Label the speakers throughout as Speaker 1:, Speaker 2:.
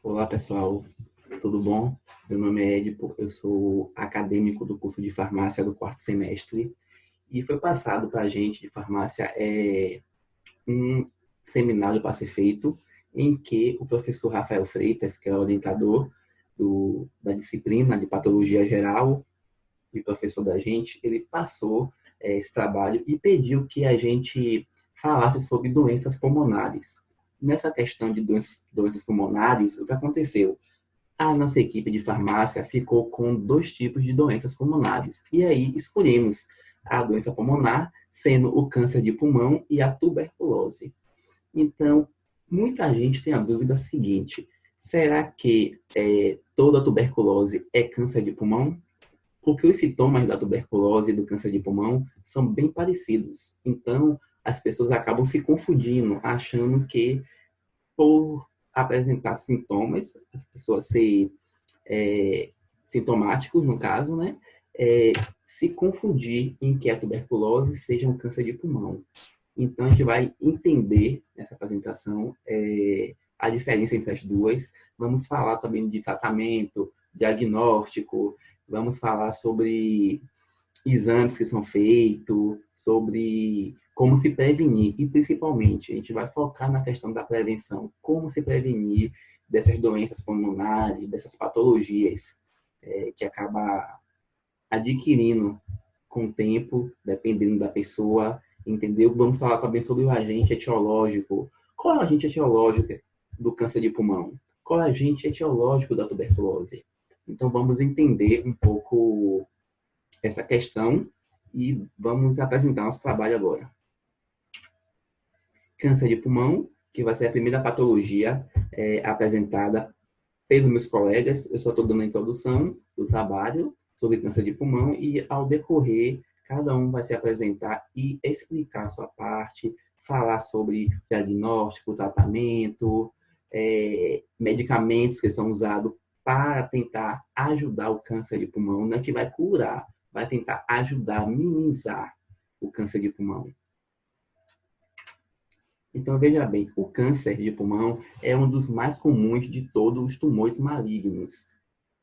Speaker 1: Olá, pessoal. Tudo bom? Meu nome é Edipo, eu sou acadêmico do curso de farmácia do quarto semestre e foi passado para a gente de farmácia um seminário para ser feito em que o professor Rafael Freitas, que é orientador da disciplina de patologia geral e professor da gente, ele passou esse trabalho e pediu que a gente falasse sobre doenças pulmonares. Nessa questão de doenças pulmonares, o que aconteceu? A nossa equipe de farmácia ficou com dois tipos de doenças pulmonares. E aí escolhemos a doença pulmonar, sendo o câncer de pulmão e a tuberculose. Então, muita gente tem a dúvida seguinte: será que toda tuberculose é câncer de pulmão? Porque os sintomas da tuberculose e do câncer de pulmão são bem parecidos. Então, as pessoas acabam se confundindo, achando que por apresentar sintomas, as pessoas sintomáticos, no caso, né? É, se confundir em que a tuberculose seja um câncer de pulmão. Então, a gente vai entender nessa apresentação a diferença entre as duas. Vamos falar também de tratamento, diagnóstico, vamos falar sobre exames que são feitos, sobre como se prevenir e principalmente a gente vai focar na questão da prevenção, como se prevenir dessas doenças pulmonares, dessas patologias que acaba adquirindo com o tempo, dependendo da pessoa, entendeu? Vamos falar também sobre o agente etiológico. Qual é o agente etiológico do câncer de pulmão? Qual é o agente etiológico da tuberculose? Então vamos entender um pouco essa questão e vamos apresentar nosso trabalho agora. Câncer de pulmão, que vai ser a primeira patologia apresentada pelos meus colegas. Eu só estou dando a introdução do trabalho sobre câncer de pulmão e, ao decorrer, cada um vai se apresentar e explicar a sua parte, falar sobre diagnóstico, tratamento, medicamentos que são usados para tentar ajudar o câncer de pulmão, não é que vai curar, vai tentar ajudar a minimizar o câncer de pulmão. Então, veja bem, o câncer de pulmão é um dos mais comuns de todos os tumores malignos,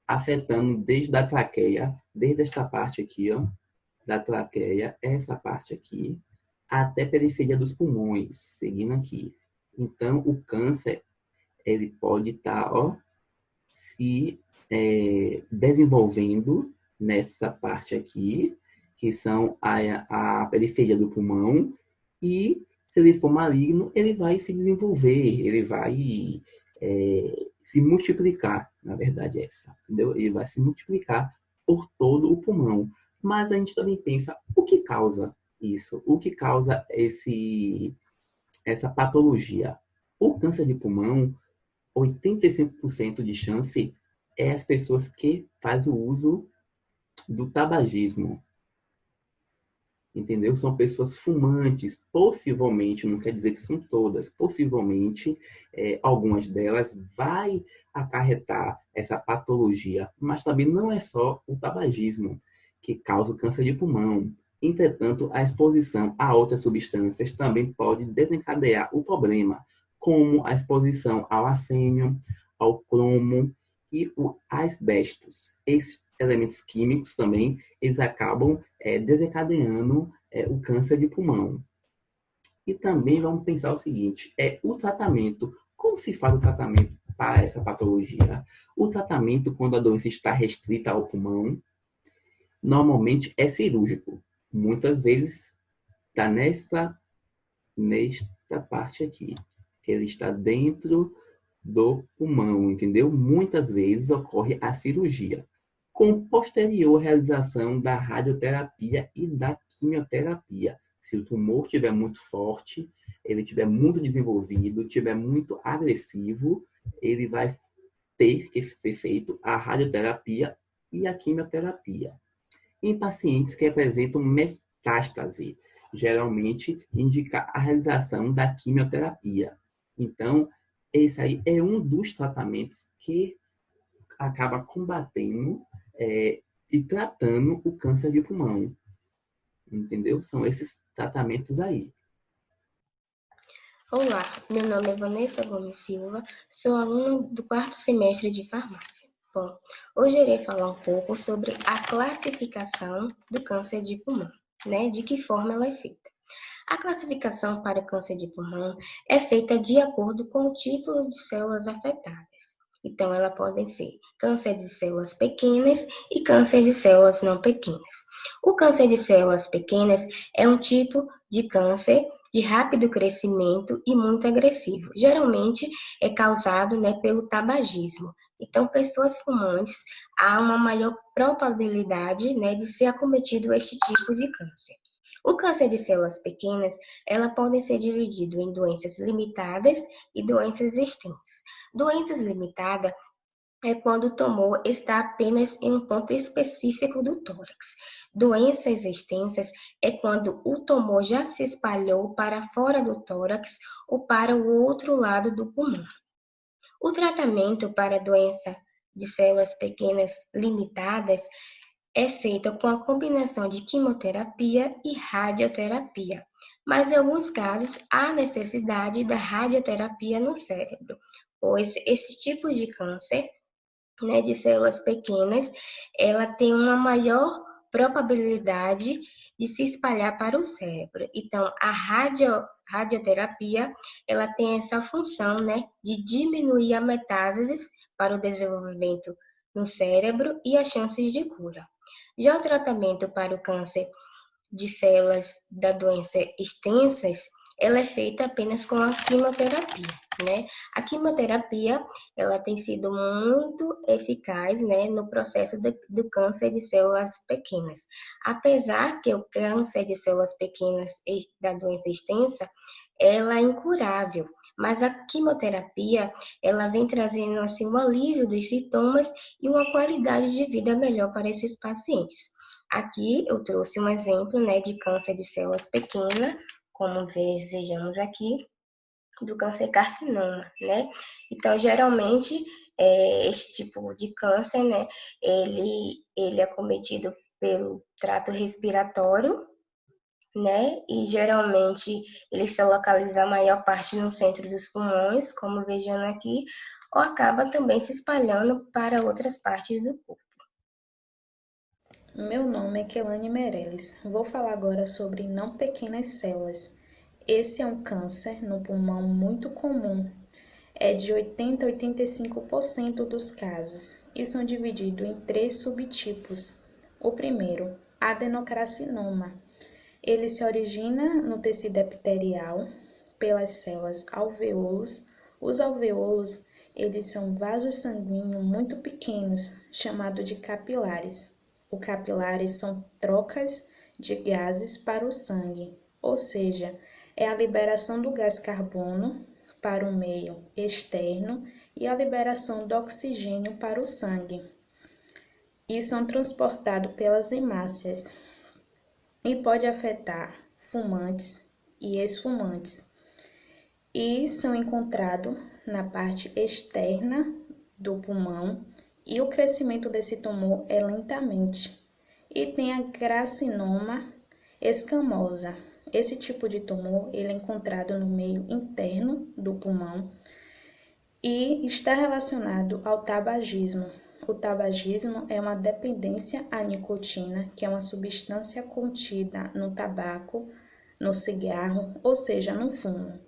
Speaker 1: afetando desde a traqueia, desde esta parte aqui, ó, da traqueia, essa parte aqui, até a periferia dos pulmões, seguindo aqui. Então, o câncer, ele pode estar, ó, se desenvolvendo nessa parte aqui, que são a periferia do pulmão, e se ele for maligno, ele vai se desenvolver, ele vai se multiplicar, na verdade é essa, entendeu? Ele vai se multiplicar por todo o pulmão. Mas a gente também pensa, o que causa isso? O que causa essa patologia? O câncer de pulmão, 85% de chance é as pessoas que fazem o uso do tabagismo. Entendeu? São pessoas fumantes, possivelmente, não quer dizer que são todas, possivelmente, algumas delas vai acarretar essa patologia, mas também não é só o tabagismo que causa o câncer de pulmão. Entretanto, a exposição a outras substâncias também pode desencadear o problema, como a exposição ao arsênio, ao cromo e o asbestos. Esses elementos químicos também, eles acabam desencadeando o câncer de pulmão. E também vamos pensar o seguinte, o tratamento, como se faz o tratamento para essa patologia? O tratamento, quando a doença está restrita ao pulmão, normalmente é cirúrgico. Muitas vezes está nesta parte aqui. Ele está dentro do pulmão, entendeu? Muitas vezes ocorre a cirurgia, com posterior realização da radioterapia e da quimioterapia. Se o tumor estiver muito forte, ele estiver muito desenvolvido, estiver muito agressivo, ele vai ter que ser feito a radioterapia e a quimioterapia. Em pacientes que apresentam metástase, geralmente indica a realização da quimioterapia. Então, esse aí é um dos tratamentos que acaba combatendo e tratando o câncer de pulmão. Entendeu? São esses tratamentos aí.
Speaker 2: Olá, meu nome é Vanessa Gomes Silva, sou aluna do 4º semestre de farmácia. Bom, hoje irei falar um pouco sobre a classificação do câncer de pulmão, né? De que forma ela é feita. A classificação para o câncer de pulmão é feita de acordo com o tipo de células afetadas. Então, elas podem ser câncer de células pequenas e câncer de células não pequenas. O câncer de células pequenas é um tipo de câncer de rápido crescimento e muito agressivo. Geralmente é causado, pelo tabagismo. Então, pessoas fumantes há uma maior probabilidade, de ser acometido este tipo de câncer. O câncer de células pequenas, ela pode ser dividido em doenças limitadas e doenças extensas. Doenças limitadas é quando o tumor está apenas em um ponto específico do tórax. Doenças extensas é quando o tumor já se espalhou para fora do tórax ou para o outro lado do pulmão. O tratamento para a doença de células pequenas limitadas é feito com a combinação de quimioterapia e radioterapia, mas em alguns casos há necessidade da radioterapia no cérebro, pois esse tipo de câncer, de células pequenas, ela tem uma maior probabilidade de se espalhar para o cérebro. Então, a radioterapia, ela tem essa função, de diminuir a metástases para o desenvolvimento no cérebro e as chances de cura. Já o tratamento para o câncer de células da doença extensas, ela é feita apenas com a quimioterapia, A quimioterapia, ela tem sido muito eficaz, no processo do câncer de células pequenas. Apesar que o câncer de células pequenas da doença extensa, ela é incurável, mas a quimioterapia, ela vem trazendo assim um alívio dos sintomas e uma qualidade de vida melhor para esses pacientes. Aqui eu trouxe um exemplo, de câncer de células pequenas, como vejamos aqui, do câncer carcinoma, Então, geralmente, este tipo de câncer, ele é cometido pelo trato respiratório, E geralmente ele se localiza a maior parte no centro dos pulmões, como vejam aqui, ou acaba também se espalhando para outras partes do corpo.
Speaker 3: Meu nome é Kelane Meirelles. Vou falar agora sobre não pequenas células. Esse é um câncer no pulmão muito comum. É de 80 a 85% dos casos e são divididos em 3 subtipos. O primeiro, adenocarcinoma. Ele se origina no tecido epitelial pelas células alvéolos. Os alvéolos, eles são vasos sanguíneos muito pequenos, chamados de capilares. Os capilares são trocas de gases para o sangue, ou seja, é a liberação do gás carbono para o meio externo e a liberação do oxigênio para o sangue. E são transportados pelas hemácias e pode afetar fumantes e ex-fumantes. E são encontrados na parte externa do pulmão e o crescimento desse tumor é lentamente. E tem a carcinoma escamosa. Esse tipo de tumor ele é encontrado no meio interno do pulmão e está relacionado ao tabagismo. O tabagismo é uma dependência à nicotina, que é uma substância contida no tabaco, no cigarro, ou seja, no fumo.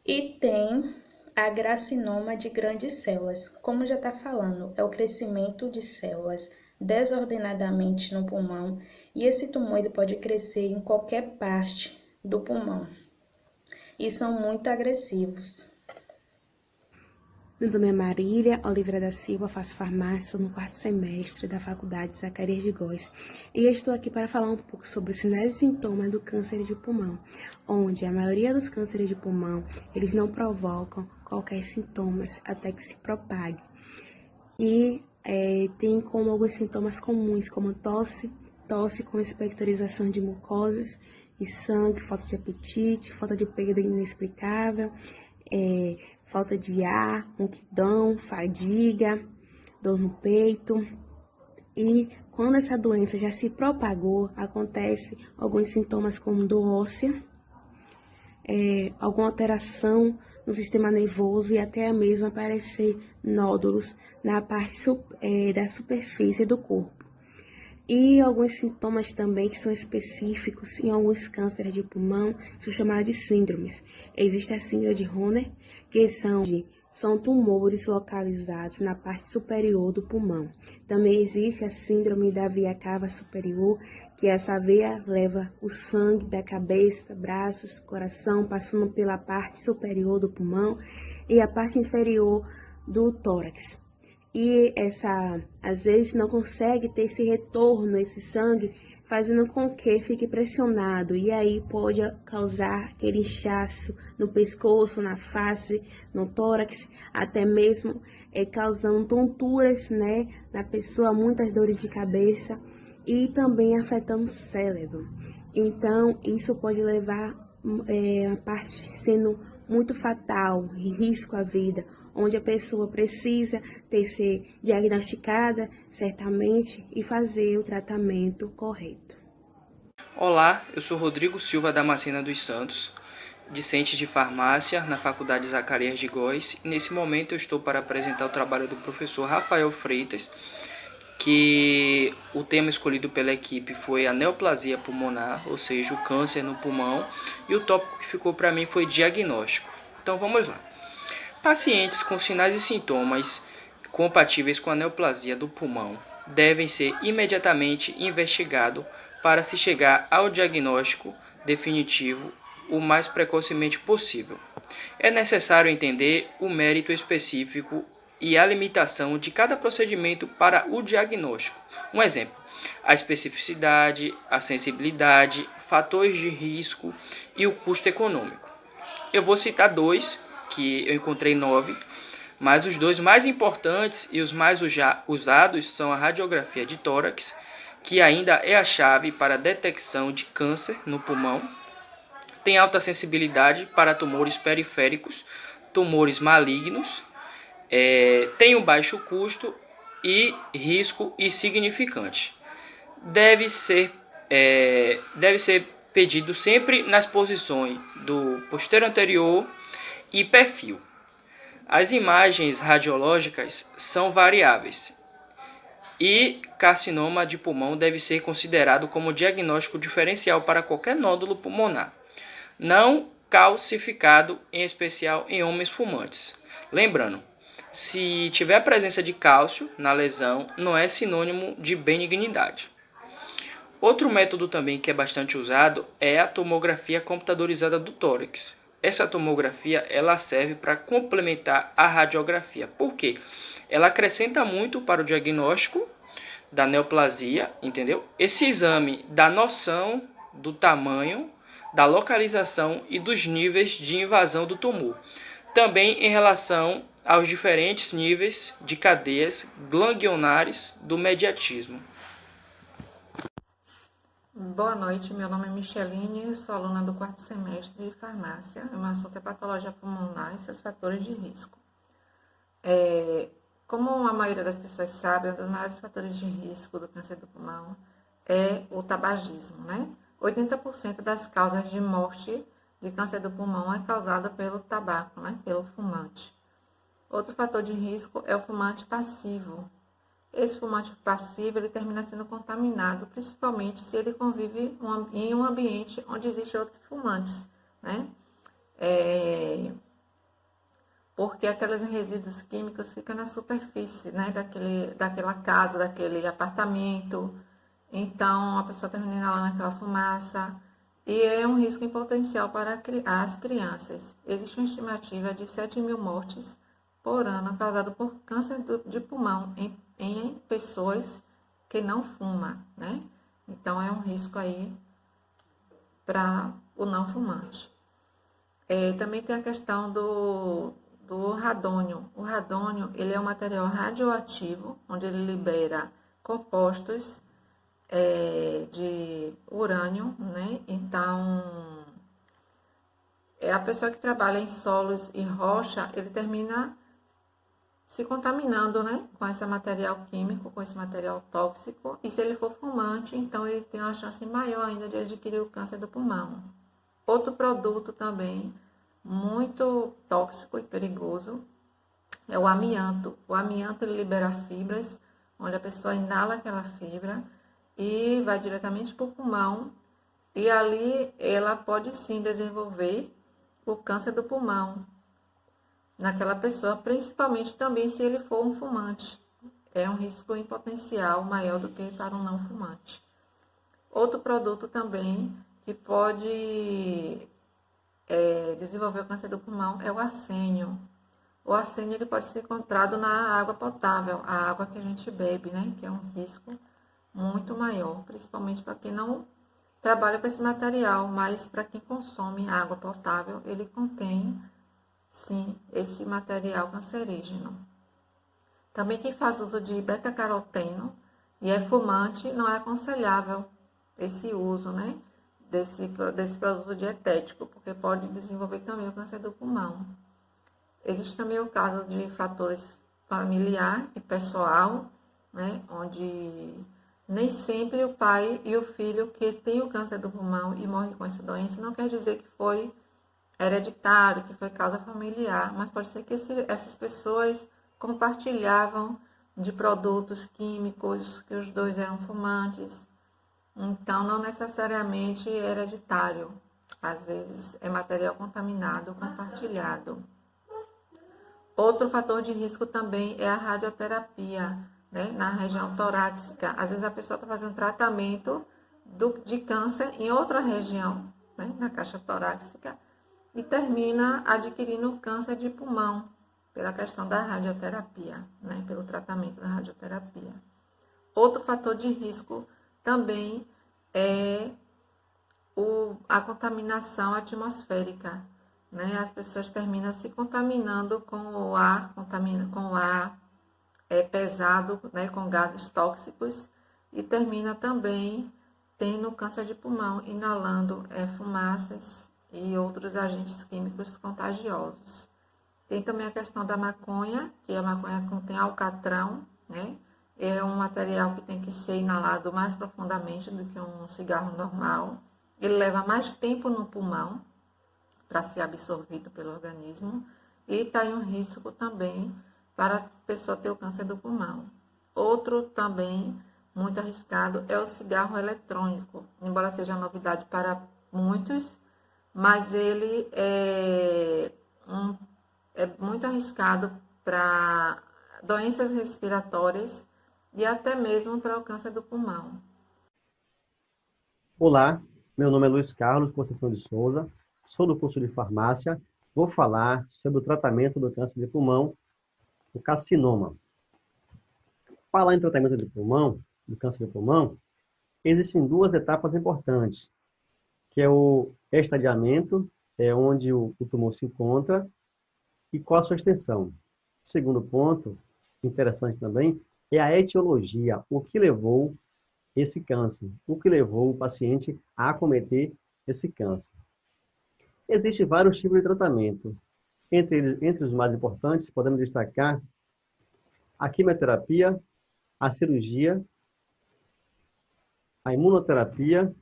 Speaker 3: E tem a carcinoma de grandes células. Como já está falando, é o crescimento de células desordenadamente no pulmão e esse tumor ele pode crescer em qualquer parte do pulmão e são muito agressivos.
Speaker 4: Meu nome é Marília Oliveira da Silva, faço farmácia no 4º semestre da Faculdade Zacarias de Góes e estou aqui para falar um pouco sobre os sinais e sintomas do câncer de pulmão, onde a maioria dos cânceres de pulmão, eles não provocam qualquer sintomas até que se propague. E tem como alguns sintomas comuns, como tosse com expectorização de mucosas e sangue, falta de apetite, falta de perda inexplicável, falta de ar, ronquidão, fadiga, dor no peito. E quando essa doença já se propagou, acontece alguns sintomas como dor óssea, alguma alteração no sistema nervoso e até mesmo aparecer nódulos na parte da superfície do corpo. E alguns sintomas também que são específicos em alguns cânceres de pulmão são chamados de síndromes. Existe a síndrome de Horner, que são tumores localizados na parte superior do pulmão. Também existe a síndrome da veia cava superior, que essa veia leva o sangue da cabeça, braços, coração, passando pela parte superior do pulmão e a parte inferior do tórax. E às vezes não consegue ter esse retorno, esse sangue, fazendo com que fique pressionado, e aí pode causar aquele inchaço no pescoço, na face, no tórax, até mesmo causando tonturas, né, na pessoa, muitas dores de cabeça e também afetando o cérebro. Então, isso pode levar a parte sendo muito fatal, risco à vida, onde a pessoa precisa ser diagnosticada certamente e fazer o tratamento correto.
Speaker 5: Olá, eu sou Rodrigo Silva Damascena dos Santos, discente de farmácia na Faculdade Zacarias de Góes, e nesse momento eu estou para apresentar o trabalho do professor Rafael Freitas, que o tema escolhido pela equipe foi a neoplasia pulmonar, ou seja, o câncer no pulmão, e o tópico que ficou para mim foi diagnóstico. Então vamos lá. Pacientes com sinais e sintomas compatíveis com a neoplasia do pulmão devem ser imediatamente investigados para se chegar ao diagnóstico definitivo o mais precocemente possível. É necessário entender o mérito específico e a limitação de cada procedimento para o diagnóstico. Um exemplo: a especificidade, a sensibilidade, fatores de risco e o custo econômico. Eu vou citar dois, que eu encontrei 9, mas os dois mais importantes e os mais usados são a radiografia de tórax, que ainda é a chave para a detecção de câncer no pulmão, tem alta sensibilidade para tumores periféricos, tumores malignos, tem um baixo custo e risco insignificante. Deve ser pedido sempre nas posições do posterior anterior e perfil. As imagens radiológicas são variáveis e carcinoma de pulmão deve ser considerado como diagnóstico diferencial para qualquer nódulo pulmonar, não calcificado, em especial em homens fumantes. Lembrando, se tiver presença de cálcio na lesão, não é sinônimo de benignidade. Outro método também que é bastante usado é a tomografia computadorizada do tórax. Essa tomografia ela serve para complementar a radiografia. Por quê? Ela acrescenta muito para o diagnóstico da neoplasia, entendeu? Esse exame dá noção do tamanho, da localização e dos níveis de invasão do tumor. Também em relação aos diferentes níveis de cadeias ganglionares do mediatismo.
Speaker 6: Boa noite, meu nome é Micheline, sou aluna do 4º semestre de farmácia. O meu assunto é patologia pulmonar e seus fatores de risco. Como a maioria das pessoas sabe, um dos maiores fatores de risco do câncer do pulmão é o tabagismo, né? 80% das causas de morte de câncer do pulmão é causada pelo tabaco, né? Pelo fumante. Outro fator de risco é o fumante passivo. Esse fumante passivo ele termina sendo contaminado, principalmente se ele convive em um ambiente onde existem outros fumantes, né? Porque aqueles resíduos químicos ficam na superfície, né? daquela casa, daquele apartamento. Então, a pessoa termina lá naquela fumaça. E é um risco em potencial para as crianças. Existe uma estimativa de 7.000 mortes por ano causado por câncer de pulmão em pessoas que não fumam, né? Então, é um risco aí para o não fumante. Também tem a questão do radônio. O radônio, ele é um material radioativo, onde ele libera compostos de urânio, né? Então, a pessoa que trabalha em solos e rocha, ele termina se contaminando, né, com esse material químico, com esse material tóxico. E se ele for fumante, então ele tem uma chance maior ainda de adquirir o câncer do pulmão. Outro produto também muito tóxico e perigoso é o amianto. O amianto ele libera fibras, onde a pessoa inala aquela fibra e vai diretamente para o pulmão, e ali ela pode sim desenvolver o câncer do pulmão naquela pessoa, principalmente também se ele for um fumante. É um risco em potencial maior do que para um não fumante. Outro produto também que pode desenvolver o câncer do pulmão é o arsênio. O arsênio ele pode ser encontrado na água potável, a água que a gente bebe, né? Que é um risco muito maior, principalmente para quem não trabalha com esse material, mas para quem consome água potável, ele contém, sim, esse material cancerígeno. Também quem faz uso de beta-caroteno e é fumante, não é aconselhável esse uso, né? Desse produto dietético, porque pode desenvolver também o câncer do pulmão. Existe também o caso de fatores familiar e pessoal, né? Onde nem sempre o pai e o filho que tem o câncer do pulmão e morre com essa doença, não quer dizer que foi hereditário, que foi causa familiar, mas pode ser que essas pessoas compartilhavam de produtos químicos, que os dois eram fumantes. Então, não necessariamente é hereditário. Às vezes, é material contaminado, compartilhado. Outro fator de risco também é a radioterapia, né? Na região torácica. Às vezes, a pessoa está fazendo tratamento de câncer em outra região, né? Na caixa torácica, e termina adquirindo câncer de pulmão, pela questão da radioterapia, né? Pelo tratamento da radioterapia. Outro fator de risco também é a contaminação atmosférica, né? As pessoas terminam se contaminando com o ar, pesado, né? Com gases tóxicos, e termina também tendo câncer de pulmão, inalando fumaças e outros agentes químicos contagiosos. Tem também a questão da maconha, que a maconha contém alcatrão, né? É um material que tem que ser inalado mais profundamente do que um cigarro normal. Ele leva mais tempo no pulmão para ser absorvido pelo organismo e está aí um risco também para a pessoa ter o câncer do pulmão. Outro também muito arriscado é o cigarro eletrônico, embora seja novidade para muitos, mas ele é muito arriscado para doenças respiratórias e até mesmo para o câncer do pulmão.
Speaker 7: Olá, meu nome é Luiz Carlos Conceição de Souza, sou do curso de farmácia. Vou falar sobre o tratamento do câncer de pulmão, o carcinoma. Falar em tratamento de pulmão, do câncer de pulmão, existem duas etapas importantes, que é o estadiamento, é onde o tumor se encontra, e qual a sua extensão. O segundo ponto, interessante também, é a etiologia, o que levou esse câncer, o que levou o paciente a acometer esse câncer. Existem vários tipos de tratamento. Entre os mais importantes, podemos destacar a quimioterapia, a cirurgia, a imunoterapia,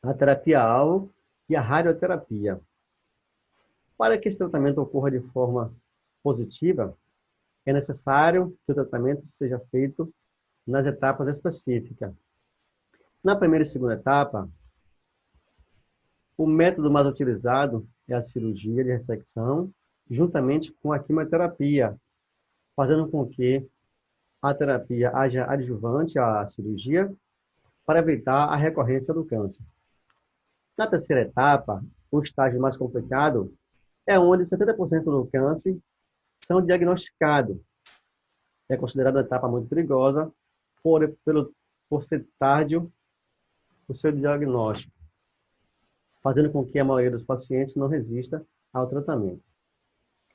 Speaker 7: a terapia-alvo e a radioterapia. Para que esse tratamento ocorra de forma positiva, é necessário que o tratamento seja feito nas etapas específicas. Na primeira e segunda etapa, o método mais utilizado é a cirurgia de ressecção, juntamente com a quimioterapia, fazendo com que a terapia haja adjuvante à cirurgia para evitar a recorrência do câncer. Na terceira etapa, o estágio mais complicado é onde 70% do câncer são diagnosticados. É considerada uma etapa muito perigosa por ser tardio o seu diagnóstico, fazendo com que a maioria dos pacientes não resista ao tratamento.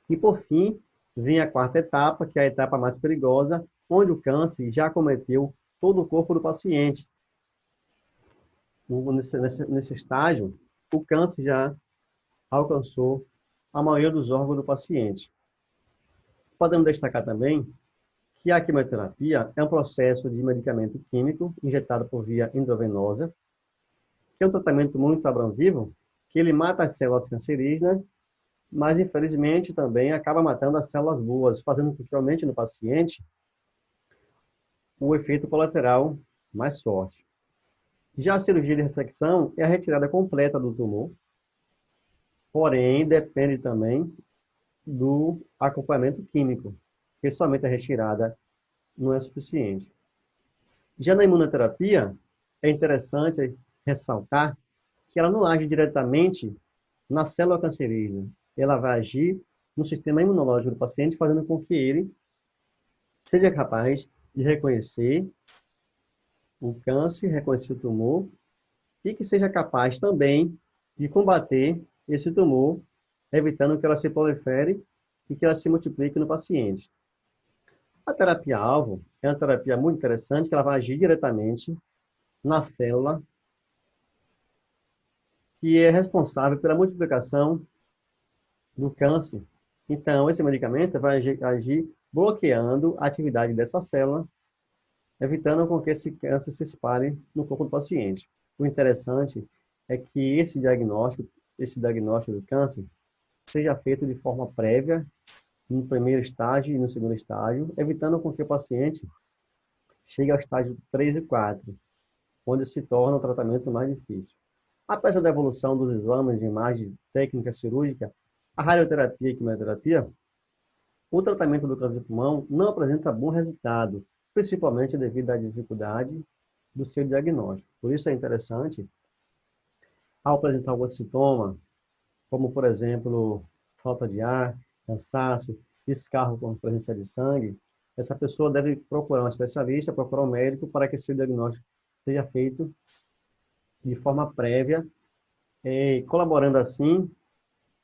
Speaker 7: E, por fim, vem a quarta etapa, que é a etapa mais perigosa, onde o câncer já acometeu todo o corpo do paciente. Nesse estágio, o câncer já alcançou a maioria dos órgãos do paciente. Podemos destacar também que a quimioterapia é um processo de medicamento químico injetado por via endovenosa, que é um tratamento muito abrasivo, que ele mata as células cancerígenas, mas infelizmente também acaba matando as células boas, fazendo com que aumente no paciente o efeito colateral mais forte. Já a cirurgia de ressecção é a retirada completa do tumor, porém depende também do acompanhamento químico, porque somente a retirada não é suficiente. Já na imunoterapia, é interessante ressaltar que ela não age diretamente na célula cancerígena. Ela vai agir no sistema imunológico do paciente, fazendo com que ele seja capaz de reconhecer o câncer, reconhecer o tumor, e que seja capaz também de combater esse tumor, evitando que ela se prolifere e que ela se multiplique no paciente. A terapia-alvo é uma terapia muito interessante, que ela vai agir diretamente na célula que é responsável pela multiplicação do câncer. Então, esse medicamento vai agir bloqueando a atividade dessa célula, evitando com que esse câncer se espalhe no corpo do paciente. O interessante é que esse diagnóstico do câncer seja feito de forma prévia, no primeiro estágio e no segundo estágio, evitando com que o paciente chegue ao estágio 3 e 4, onde se torna o tratamento mais difícil. Apesar da evolução dos exames de imagem técnica cirúrgica, a radioterapia e quimioterapia, o tratamento do câncer de pulmão não apresenta bom resultado, principalmente devido à dificuldade do seu diagnóstico. Por isso é interessante, ao apresentar algum sintoma, como, por exemplo, falta de ar, cansaço, descargo com presença de sangue, essa pessoa deve procurar um especialista, procurar um médico para que esse diagnóstico seja feito de forma prévia, colaborando assim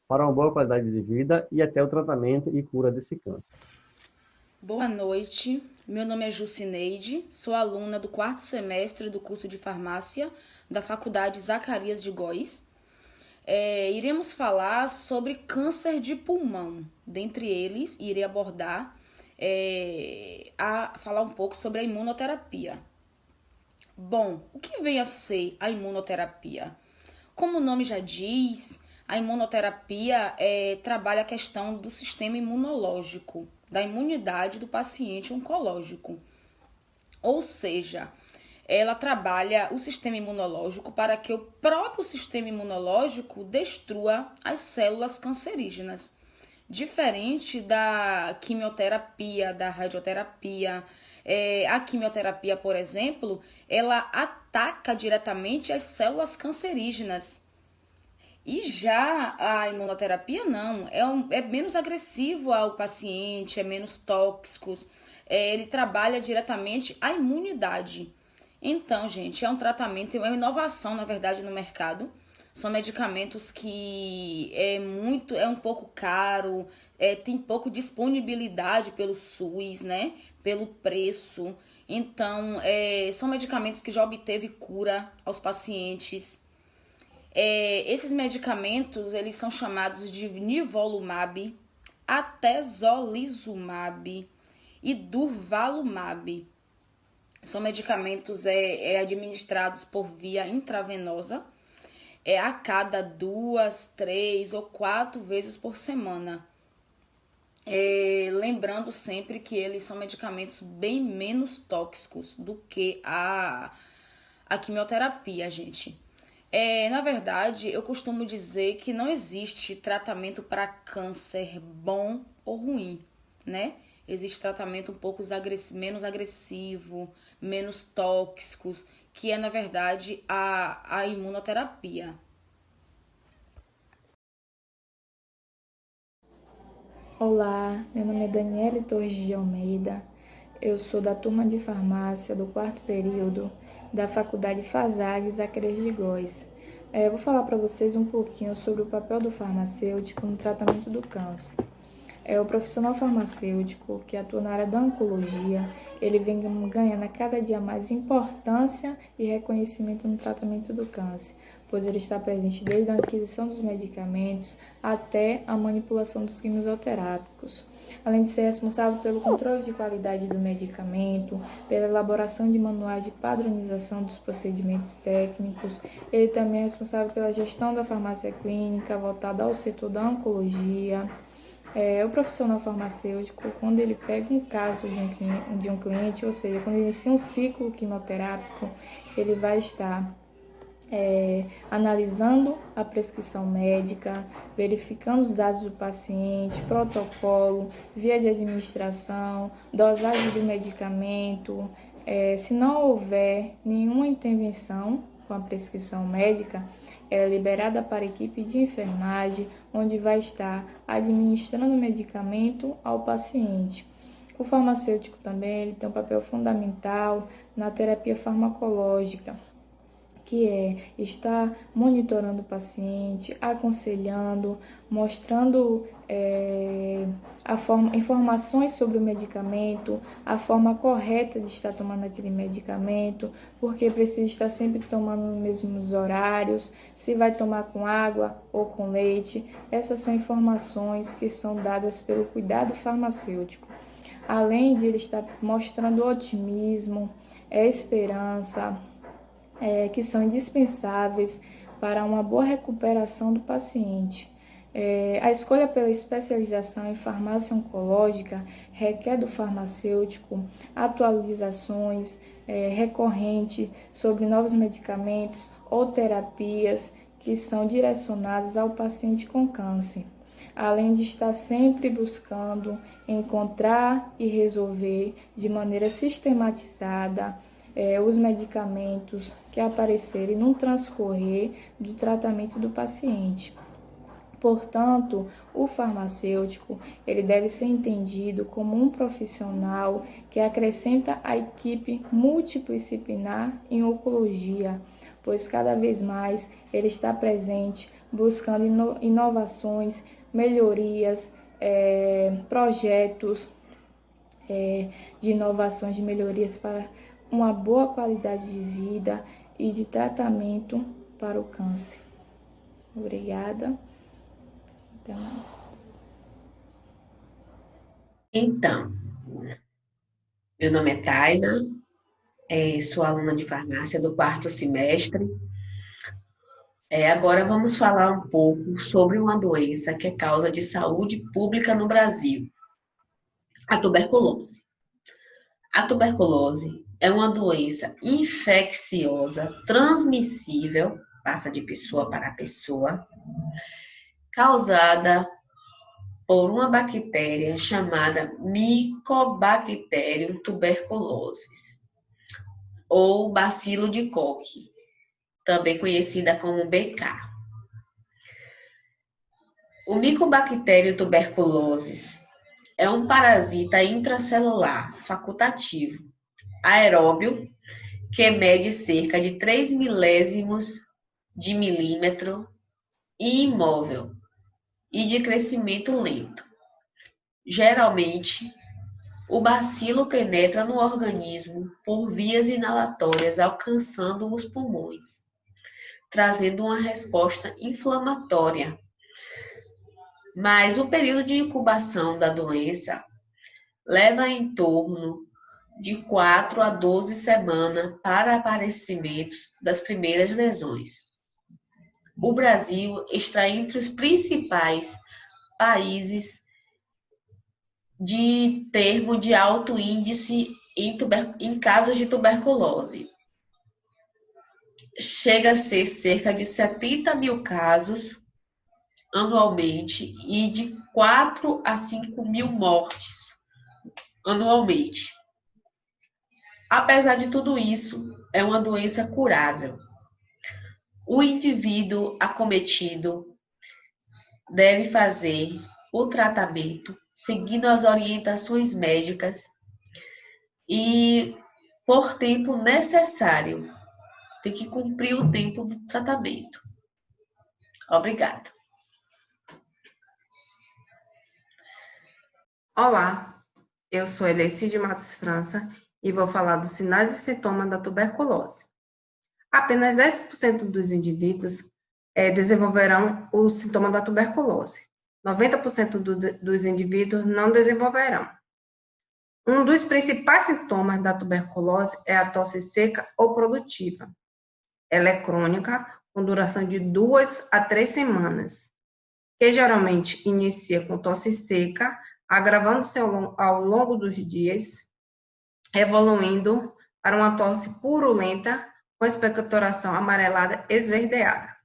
Speaker 7: para uma boa qualidade de vida e até o tratamento e cura desse câncer.
Speaker 8: Boa noite, meu nome é Jucineide, sou aluna do 4º semestre do curso de farmácia da Faculdade Zacarias de Góis. Iremos falar sobre câncer de pulmão. Dentre eles, irei abordar falar um pouco sobre a imunoterapia. Bom, o que vem a ser a imunoterapia? Como o nome já diz, a imunoterapia trabalha a questão do sistema imunológico, da imunidade do paciente oncológico. Ou seja, ela trabalha o sistema imunológico para que o próprio sistema imunológico destrua as células cancerígenas. Diferente da quimioterapia, da radioterapia, a quimioterapia, por exemplo, ela ataca diretamente as células cancerígenas. E já a imunoterapia não, é menos agressivo ao paciente, é menos tóxico, ele trabalha diretamente a imunidade. Então, gente, é um tratamento, é uma inovação, na verdade, no mercado. São medicamentos que é um pouco caro, tem pouco disponibilidade pelo SUS, né? Pelo preço. Então, são medicamentos que já obteve cura aos pacientes. Esses medicamentos, eles são chamados de nivolumab, atezolizumab e durvalumab. São medicamentos administrados por via intravenosa, a cada 2, 3 ou 4 vezes por semana. Lembrando sempre que eles são medicamentos bem menos tóxicos do que a quimioterapia, gente. Na verdade, eu costumo dizer que não existe tratamento para câncer bom ou ruim, né? Existe tratamento um pouco menos agressivo, menos tóxicos, que é, na verdade, a imunoterapia.
Speaker 9: Olá, meu nome é Daniele Torres de Almeida, eu sou da turma de farmácia do 4º período da Faculdade FASAG Zacarias de Góis. Vou falar para vocês um pouquinho sobre o papel do farmacêutico no tratamento do câncer. O profissional farmacêutico que atua na área da oncologia, ele vem ganhando a cada dia mais importância e reconhecimento no tratamento do câncer, pois ele está presente desde a aquisição dos medicamentos até a manipulação dos quimioterápicos. além de ser responsável pelo controle de qualidade do medicamento, pela elaboração de manuais de padronização dos procedimentos técnicos. Ele também é responsável pela gestão da farmácia clínica, voltada ao setor da oncologia. O profissional farmacêutico, quando ele pega um caso de um cliente, ou seja, quando ele inicia um ciclo quimioterápico, ele vai estar analisando a prescrição médica, verificando os dados do paciente, protocolo, via de administração, dosagem do medicamento. Se não houver nenhuma intervenção com a prescrição médica, ela é liberada para a equipe de enfermagem, onde vai estar administrando o medicamento ao paciente. O farmacêutico também ele tem um papel fundamental na terapia farmacológica, que é estar monitorando o paciente, aconselhando, mostrando informações sobre o medicamento, a forma correta de estar tomando aquele medicamento, porque precisa estar sempre tomando nos mesmos horários, se vai tomar com água ou com leite. Essas são informações que são dadas pelo cuidado farmacêutico. Além de ele estar mostrando otimismo, esperança, que são indispensáveis para uma boa recuperação do paciente. A escolha pela especialização em farmácia oncológica requer do farmacêutico atualizações recorrentes sobre novos medicamentos ou terapias que são direcionadas ao paciente com câncer, além de estar sempre buscando encontrar e resolver de maneira sistematizada os medicamentos que aparecerem no transcorrer do tratamento do paciente. Portanto, o farmacêutico ele deve ser entendido como um profissional que acrescenta a equipe multidisciplinar em oncologia, pois cada vez mais ele está presente buscando inovações, melhorias, projetos de inovações, de melhorias para uma boa qualidade de vida e de tratamento para o câncer. Obrigada. Até mais.
Speaker 10: Então, meu nome é Taina, sou aluna de farmácia do 4º semestre. Agora vamos falar um pouco sobre uma doença que é causa de saúde pública no Brasil, a tuberculose. A tuberculose é uma doença infecciosa, transmissível, passa de pessoa para pessoa, causada por uma bactéria chamada Mycobacterium tuberculosis, ou bacilo de Koch, também conhecida como BK. O Mycobacterium tuberculosis é um parasita intracelular facultativo, aeróbio, que mede cerca de 3 milésimos de milímetro e imóvel e de crescimento lento. Geralmente, o bacilo penetra no organismo por vias inalatórias, alcançando os pulmões, trazendo uma resposta inflamatória. Mas o período de incubação da doença leva em torno de 4 a 12 semanas para aparecimentos das primeiras lesões. O Brasil está entre os principais países de termo de alto índice em casos de tuberculose. Chega a ser cerca de 70 mil casos anualmente e de 4 a 5 mil mortes anualmente. Apesar de tudo isso, é uma doença curável. O indivíduo acometido deve fazer o tratamento seguindo as orientações médicas e por tempo necessário. Tem que cumprir o tempo do tratamento. Obrigada.
Speaker 11: Olá, eu sou Eleci de Matos França e vou falar dos sinais e sintomas da tuberculose. Apenas 10% dos indivíduos desenvolverão o sintoma da tuberculose. 90% dos indivíduos não desenvolverão. Um dos principais sintomas da tuberculose é a tosse seca ou produtiva. Ela é crônica, com duração de 2 a 3 semanas, que geralmente inicia com tosse seca, agravando-se ao longo dos dias, evoluindo para uma tosse purulenta com expectoração amarelada esverdeada.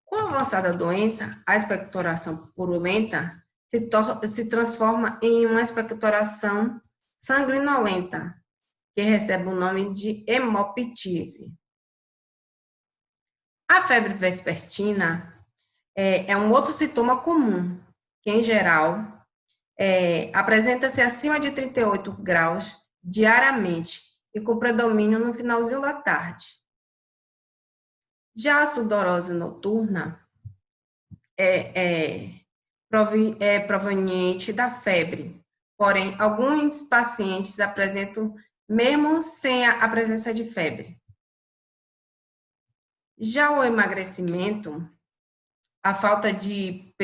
Speaker 11: Com a avançada doença, a expectoração purulenta se transforma em uma expectoração sanguinolenta, que recebe o nome de hemoptise. A febre vespertina é um outro sintoma comum, que, em geral, apresenta-se acima de 38 graus diariamente e com predomínio no finalzinho da tarde. Já a sudorose noturna é proveniente da febre, porém, alguns pacientes apresentam mesmo sem a presença de febre. Já o emagrecimento, a falta de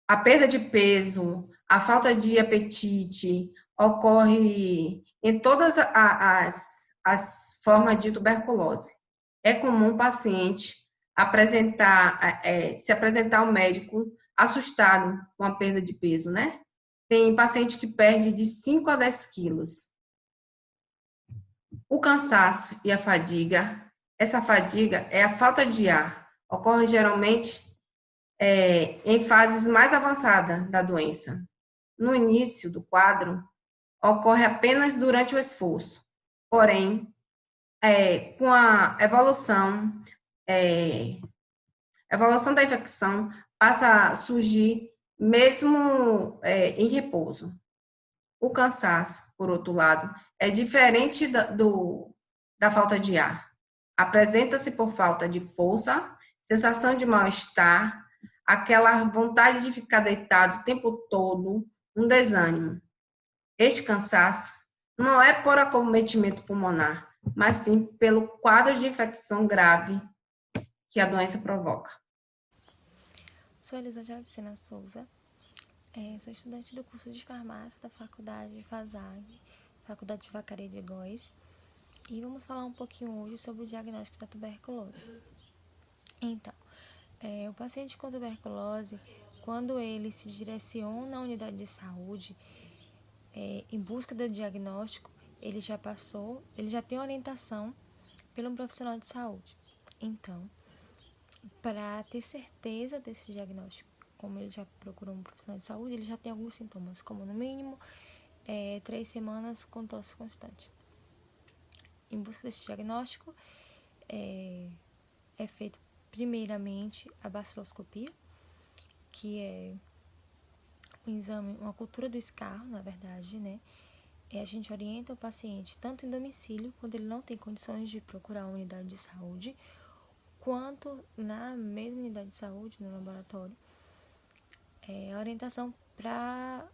Speaker 11: a perda de peso, a falta de apetite, ocorre em todas as formas de tuberculose. É comum o paciente se apresentar ao médico assustado com a perda de peso, né? Tem paciente que perde de 5 a 10 quilos. O cansaço e a fadiga, essa fadiga é a falta de ar, ocorre geralmente em fases mais avançadas da doença. No início do quadro, ocorre apenas durante o esforço, porém, com a evolução da infecção, passa a surgir mesmo em repouso. O cansaço, por outro lado, é diferente da falta de ar. Apresenta-se por falta de força, sensação de mal-estar, aquela vontade de ficar deitado o tempo todo, um desânimo. Este cansaço não é por acometimento pulmonar, mas sim pelo quadro de infecção grave que a doença provoca.
Speaker 12: Sou Elisângela de Sena Souza, sou estudante do curso de farmácia da Faculdade de FASAG, Faculdade de Vacaria de Góis, e vamos falar um pouquinho hoje sobre o diagnóstico da tuberculose. Então, o paciente com tuberculose, quando ele se direciona à unidade de saúde em busca do diagnóstico, ele já tem orientação pelo profissional de saúde. Então, para ter certeza desse diagnóstico, como ele já procurou um profissional de saúde, ele já tem alguns sintomas, como no mínimo 3 semanas com tosse constante. Em busca desse diagnóstico, é feito primeiramente a baciloscopia, que é um exame, uma cultura do escarro, na verdade, né? A gente orienta o paciente tanto em domicílio, quando ele não tem condições de procurar uma unidade de saúde, quanto na mesma unidade de saúde, no laboratório, a orientação para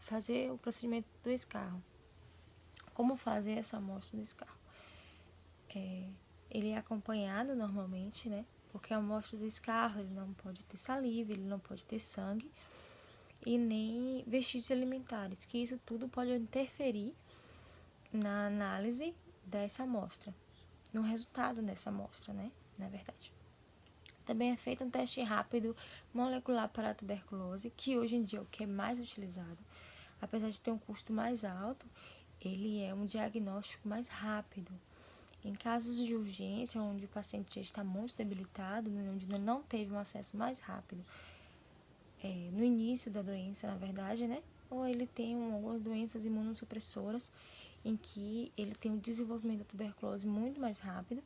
Speaker 12: fazer o procedimento do escarro. Como fazer essa amostra do escarro? Ele é acompanhado normalmente, né? Porque a amostra do escarro, ele não pode ter saliva, ele não pode ter sangue e nem vestígios alimentares, que isso tudo pode interferir na análise dessa amostra, no resultado dessa amostra, né? Na verdade. Também é feito um teste rápido molecular para a tuberculose, que hoje em dia é o que é mais utilizado. Apesar de ter um custo mais alto, ele é um diagnóstico mais rápido. Em casos de urgência, onde o paciente já está muito debilitado, onde não teve um acesso mais rápido no início da doença, na verdade, né? Ou ele tem algumas doenças imunossupressoras, em que ele tem um desenvolvimento da tuberculose muito mais rápido.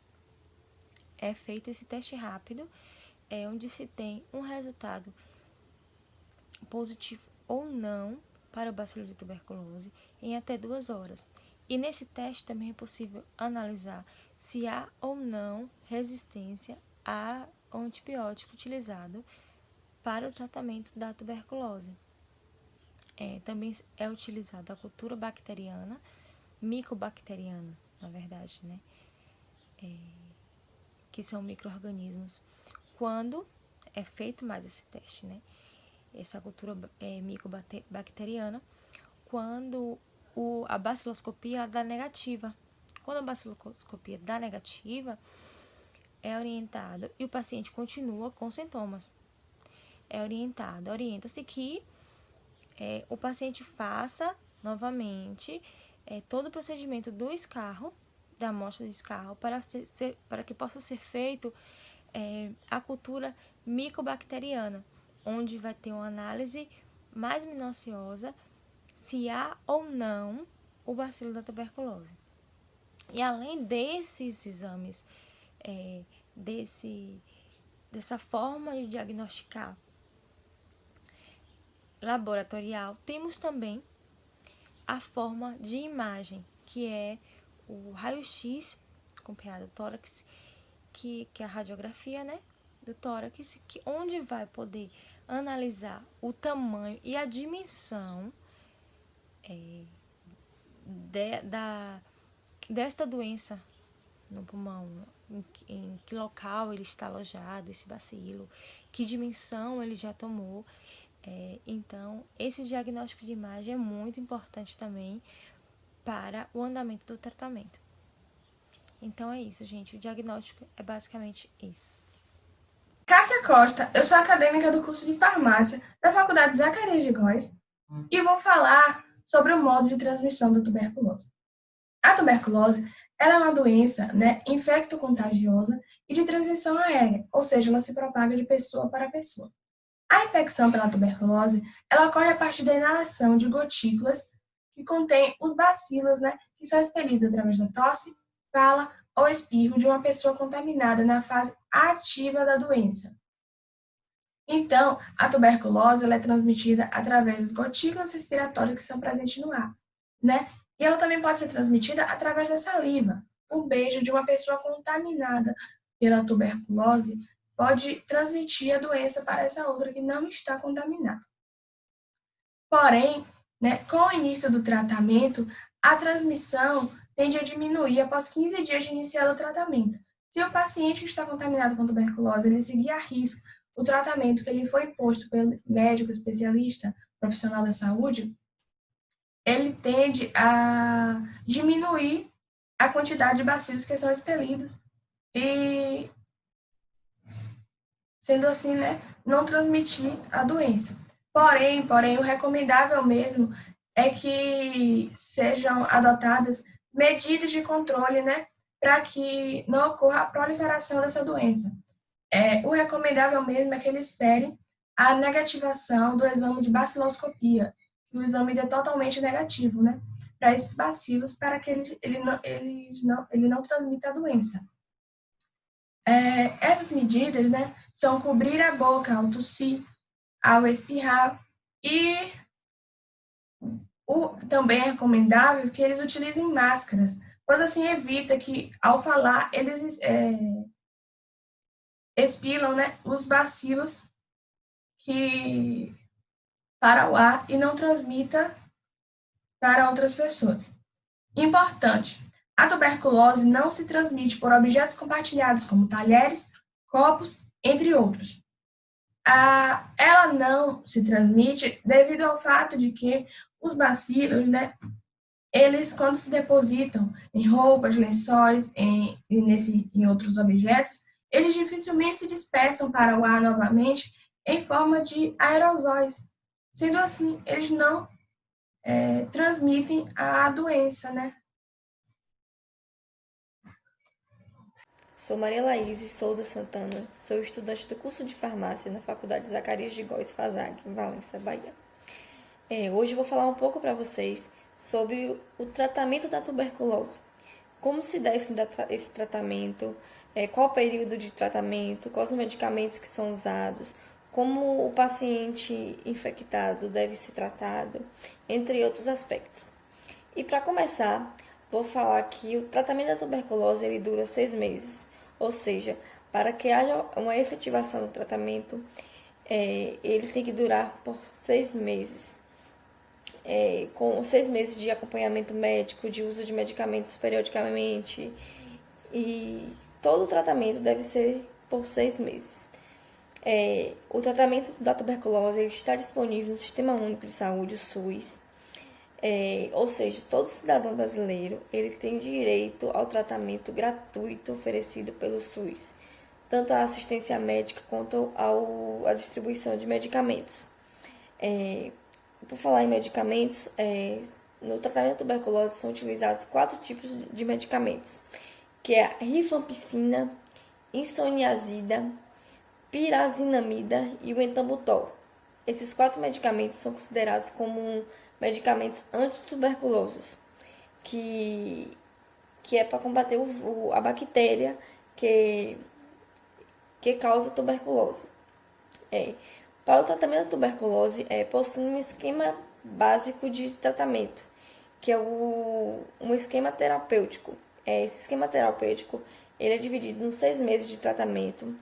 Speaker 12: É feito esse teste rápido, onde se tem um resultado positivo ou não para o bacilo de tuberculose em até 2 horas. E nesse teste também é possível analisar se há ou não resistência ao antibiótico utilizado para o tratamento da tuberculose. Também é utilizada a cultura bacteriana, micobacteriana, na verdade, né? Que são micro-organismos. quando é feito mais esse teste, né? Essa cultura micobacteriana, quando a baciloscopia dá negativa. Quando a baciloscopia dá negativa, é orientado, e o paciente continua com sintomas. Orienta-se que o paciente faça novamente todo o procedimento do escarro, da amostra do escarro, para que possa ser feito a cultura micobacteriana, onde vai ter uma análise mais minuciosa se há ou não o bacilo da tuberculose. E além desses exames, dessa forma de diagnosticar laboratorial, temos também a forma de imagem, que é o raio-x acompanhado do tórax, que é a radiografia, né, do tórax, onde vai poder analisar o tamanho e a dimensão desta doença no pulmão, em que local ele está alojado, esse bacilo, que dimensão ele já tomou. Então, esse diagnóstico de imagem é muito importante também para o andamento do tratamento. Então, é isso, gente. O diagnóstico é basicamente isso.
Speaker 13: Cássia Costa, eu sou acadêmica do curso de farmácia da Faculdade Zacarias de Góes e vou falar sobre o modo de transmissão da tuberculose. A tuberculose ela é uma doença, infecto-contagiosa e de transmissão aérea, ou seja, ela se propaga de pessoa para pessoa. A infecção pela tuberculose ela ocorre a partir da inalação de gotículas que contêm os bacilos, que são expelidos através da tosse, fala ou espirro de uma pessoa contaminada na fase ativa da doença. Então, a tuberculose ela é transmitida através das gotículas respiratórias que são presentes no ar, E ela também pode ser transmitida através da saliva. Um beijo de uma pessoa contaminada pela tuberculose pode transmitir a doença para essa outra que não está contaminada. Porém, com o início do tratamento, a transmissão tende a diminuir após 15 dias de iniciar o tratamento. Se o paciente que está contaminado com tuberculose ele seguir à risca o tratamento que lhe foi imposto pelo médico especialista, profissional da saúde, ele tende a diminuir a quantidade de bacilos que são expelidos e, sendo assim, não transmitir a doença. Porém, o recomendável mesmo é que sejam adotadas medidas de controle, para que não ocorra a proliferação dessa doença. O recomendável mesmo é que eles esperem a negativação do exame de baciloscopia, o exame é totalmente negativo, para esses bacilos, para que ele não transmita a doença. Essas medidas, são cobrir a boca ao tossir, ao espirrar e também é recomendável que eles utilizem máscaras, pois assim evita que, ao falar, eles expilam, os bacilos para o ar e não transmita para outras pessoas. Importante, a tuberculose não se transmite por objetos compartilhados, como talheres, copos, entre outros. Ela não se transmite devido ao fato de que os bacilos, eles, quando se depositam em roupas, lençóis, em outros objetos, eles dificilmente se dispersam para o ar novamente em forma de aerosóis. Sendo assim, eles não transmitem a doença,
Speaker 14: Sou Maria Laíse Souza Santana, sou estudante do curso de farmácia na Faculdade Zacarias de Góes, FASAG, em Valença, Bahia. Hoje vou falar um pouco para vocês sobre o tratamento da tuberculose. Como se dá esse tratamento, qual o período de tratamento, quais os medicamentos que são usados, como o paciente infectado deve ser tratado, entre outros aspectos. E para começar, vou falar que o tratamento da tuberculose ele dura 6 meses, ou seja, para que haja uma efetivação do tratamento, ele tem que durar por 6 meses, com 6 meses de acompanhamento médico, de uso de medicamentos periodicamente, e todo o tratamento deve ser por 6 meses. O tratamento da tuberculose está disponível no Sistema Único de Saúde, o SUS. Ou seja, todo cidadão brasileiro ele tem direito ao tratamento gratuito oferecido pelo SUS, tanto a assistência médica quanto a distribuição de medicamentos. Por falar em medicamentos, no tratamento da tuberculose são utilizados 4 tipos de medicamentos, que é a rifampicina, isoniazida, pirazinamida e o etambutol. Esses 4 medicamentos são considerados como medicamentos antituberculosos, que é para combater a bactéria que causa tuberculose. Para o tratamento da tuberculose, possui um esquema básico de tratamento, que é um esquema terapêutico. Esse esquema terapêutico ele é dividido em 6 meses de tratamento,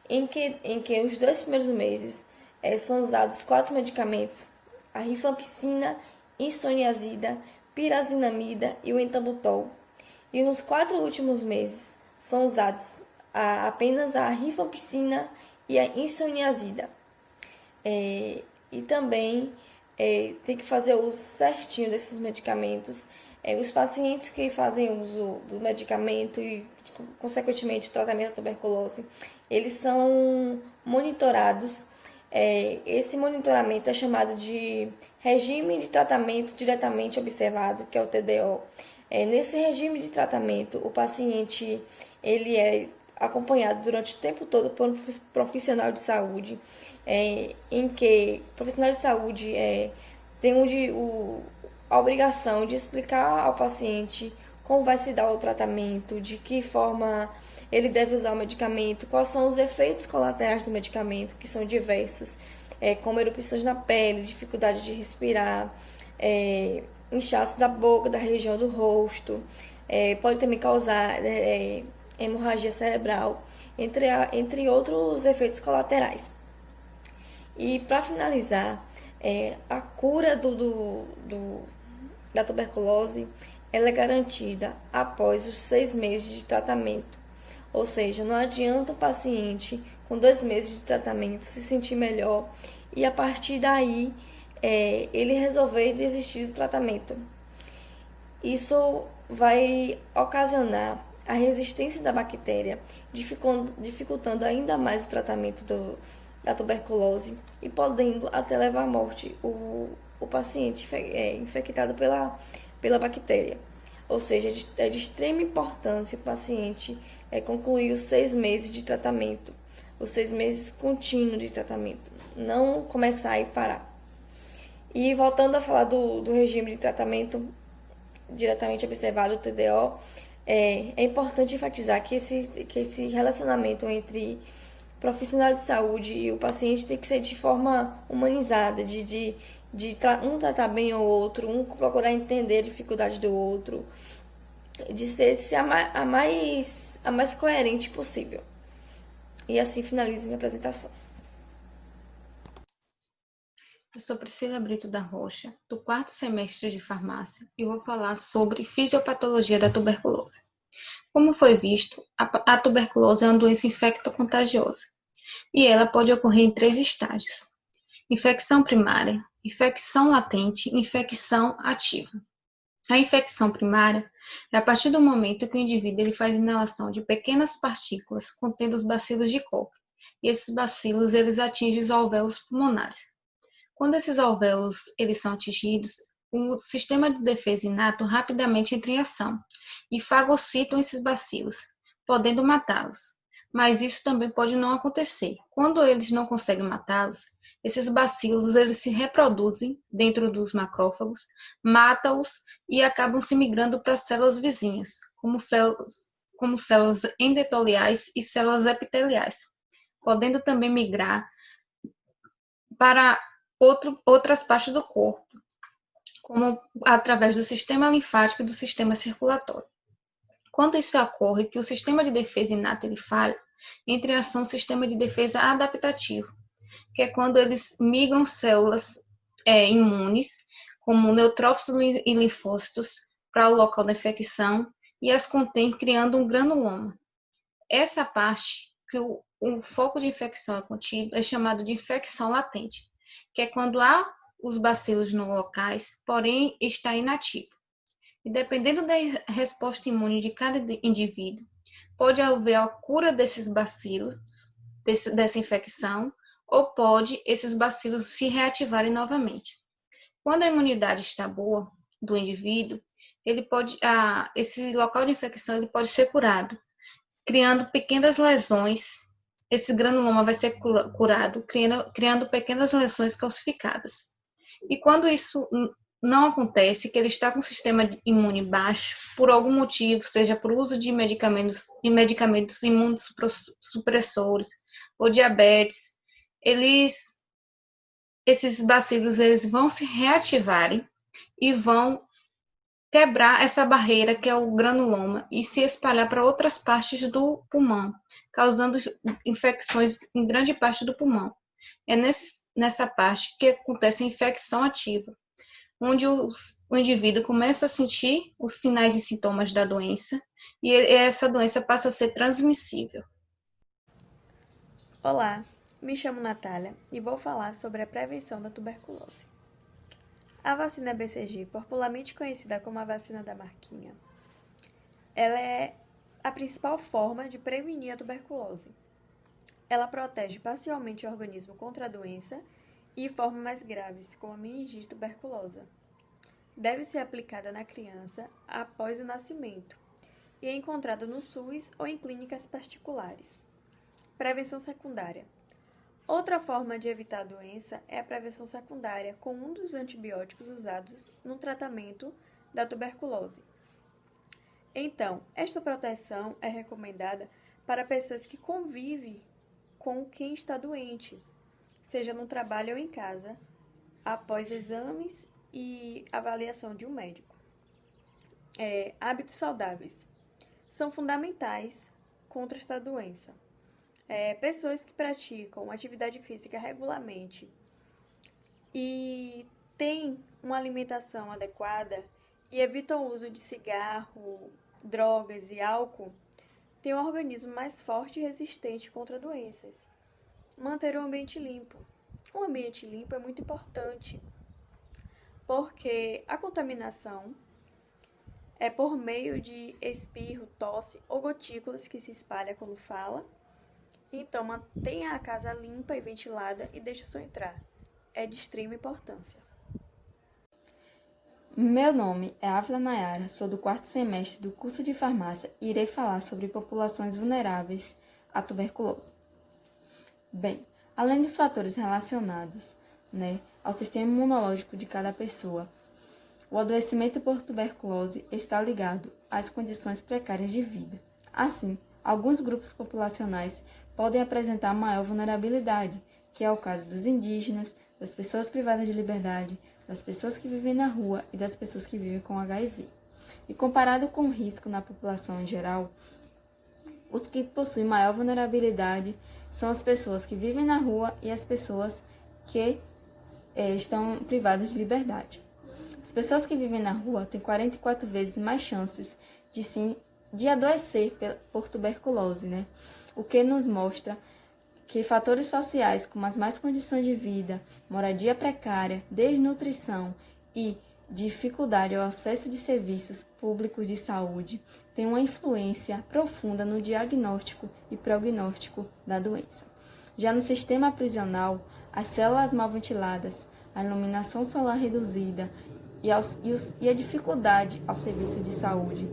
Speaker 14: em que os 2 primeiros meses são usados 4 medicamentos, a rifampicina, isoniazida, pirazinamida e o etambutol. E nos 4 últimos meses são usados apenas a rifampicina e a isoniazida. E também tem que fazer uso certinho desses medicamentos. Os pacientes que fazem uso do medicamento e, consequentemente, o tratamento da tuberculose, eles são monitorados. Esse monitoramento é chamado de regime de tratamento diretamente observado, que é o TDO. Nesse regime de tratamento, o paciente ele é acompanhado durante o tempo todo por um profissional de saúde, em que o profissional de saúde tem a obrigação de explicar ao paciente como vai se dar o tratamento, de que forma ele deve usar o medicamento, quais são os efeitos colaterais do medicamento, que são diversos, como erupções na pele, dificuldade de respirar, inchaço da boca, da região do rosto, pode também causar hemorragia cerebral, entre outros efeitos colaterais. E para finalizar, a cura da tuberculose ela é garantida após os 6 meses de tratamento. Ou seja, não adianta o paciente com 2 meses de tratamento se sentir melhor e a partir daí ele resolver desistir do tratamento. Isso vai ocasionar a resistência da bactéria, dificultando ainda mais o tratamento da tuberculose e podendo até levar à morte o paciente infectado pela bactéria. Ou seja, é de extrema importância o paciente concluir os 6 meses de tratamento, os 6 meses contínuos de tratamento, não começar e parar. E voltando a falar do regime de tratamento diretamente observado, o TDO, é importante enfatizar que esse relacionamento entre profissional de saúde e o paciente tem que ser de forma humanizada, de um tratar bem o outro, um procurar entender a dificuldade do outro, de ser a mais coerente possível. E assim finalizo minha apresentação.
Speaker 15: Eu sou Priscila Brito da Rocha, do 4º semestre de farmácia, e vou falar sobre fisiopatologia da tuberculose. Como foi visto, a tuberculose é uma doença infecto-contagiosa, e ela pode ocorrer em 3 estágios: infecção primária, infecção latente e infecção ativa. A infecção primária é a partir do momento que o indivíduo ele faz inalação de pequenas partículas contendo os bacilos de Koch, e esses bacilos eles atingem os alvéolos pulmonares. Quando esses alvéolos eles são atingidos, o sistema de defesa inato rapidamente entra em ação e fagocitam esses bacilos, podendo matá-los. Mas isso também pode não acontecer. Quando eles não conseguem matá-los, esses bacilos eles se reproduzem dentro dos macrófagos, matam-os e acabam se migrando para células vizinhas, como células endoteliais e células epiteliais, podendo também migrar para outras partes do corpo, como através do sistema linfático e do sistema circulatório. Quando isso ocorre, que o sistema de defesa inato ele falha, entra em ação o sistema de defesa adaptativo, que é quando eles migram células imunes, como neutrófilos e linfócitos, para o local da infecção e as contém, criando um granuloma. Essa parte que o foco de infecção é contido, é chamado de infecção latente, que é quando há os bacilos nos locais, porém está inativo. E dependendo da resposta imune de cada indivíduo, pode haver a cura desses bacilos, dessa infecção, ou pode esses bacilos se reativarem novamente. Quando a imunidade está boa do indivíduo, esse local de infecção ele pode ser curado, criando pequenas lesões. Esse granuloma vai ser curado, criando pequenas lesões calcificadas. E quando isso não acontece, que ele está com o sistema imune baixo, por algum motivo, seja por uso de medicamentos imunossupressores ou diabetes, esses bacilos eles vão se reativarem e vão quebrar essa barreira que é o granuloma e se espalhar para outras partes do pulmão, causando infecções em grande parte do pulmão. É nessa parte que acontece a infecção ativa, onde o indivíduo começa a sentir os sinais e sintomas da doença e essa doença passa a ser transmissível.
Speaker 16: Olá, me chamo Natália e vou falar sobre a prevenção da tuberculose. A vacina BCG, popularmente conhecida como a vacina da marquinha, ela é a principal forma de prevenir a tuberculose. Ela protege parcialmente o organismo contra a doença e formas mais graves, como a meningite tuberculosa. Deve ser aplicada na criança após o nascimento e é encontrada no SUS ou em clínicas particulares. Prevenção secundária. Outra forma de evitar a doença é a prevenção secundária com um dos antibióticos usados no tratamento da tuberculose. Então, esta proteção é recomendada para pessoas que convivem com quem está doente, seja no trabalho ou em casa, após exames e avaliação de um médico. Hábitos saudáveis são fundamentais contra esta doença. Pessoas que praticam atividade física regularmente e têm uma alimentação adequada e evitam o uso de cigarro, drogas e álcool, têm um organismo mais forte e resistente contra doenças. Manter o ambiente limpo. Um ambiente limpo é muito importante, porque a contaminação é por meio de espirro, tosse ou gotículas que se espalha quando fala. Então, mantenha a casa limpa e ventilada e deixe o som entrar. É de extrema importância.
Speaker 17: Meu nome é Ávila Nayara, sou do 4º semestre do curso de farmácia e irei falar sobre populações vulneráveis à tuberculose. Bem, além dos fatores relacionados, ao sistema imunológico de cada pessoa, o adoecimento por tuberculose está ligado às condições precárias de vida. Assim, alguns grupos populacionais podem apresentar maior vulnerabilidade, que é o caso dos indígenas, das pessoas privadas de liberdade, das pessoas que vivem na rua e das pessoas que vivem com HIV. E comparado com o risco na população em geral, os que possuem maior vulnerabilidade são as pessoas que vivem na rua e as pessoas que estão privadas de liberdade. As pessoas que vivem na rua têm 44 vezes mais chances de adoecer por tuberculose, o que nos mostra que fatores sociais como as más condições de vida, moradia precária, desnutrição e dificuldade ao acesso de serviços públicos de saúde têm uma influência profunda no diagnóstico e prognóstico da doença. Já no sistema prisional, as células mal ventiladas, a iluminação solar reduzida e a dificuldade ao serviço de saúde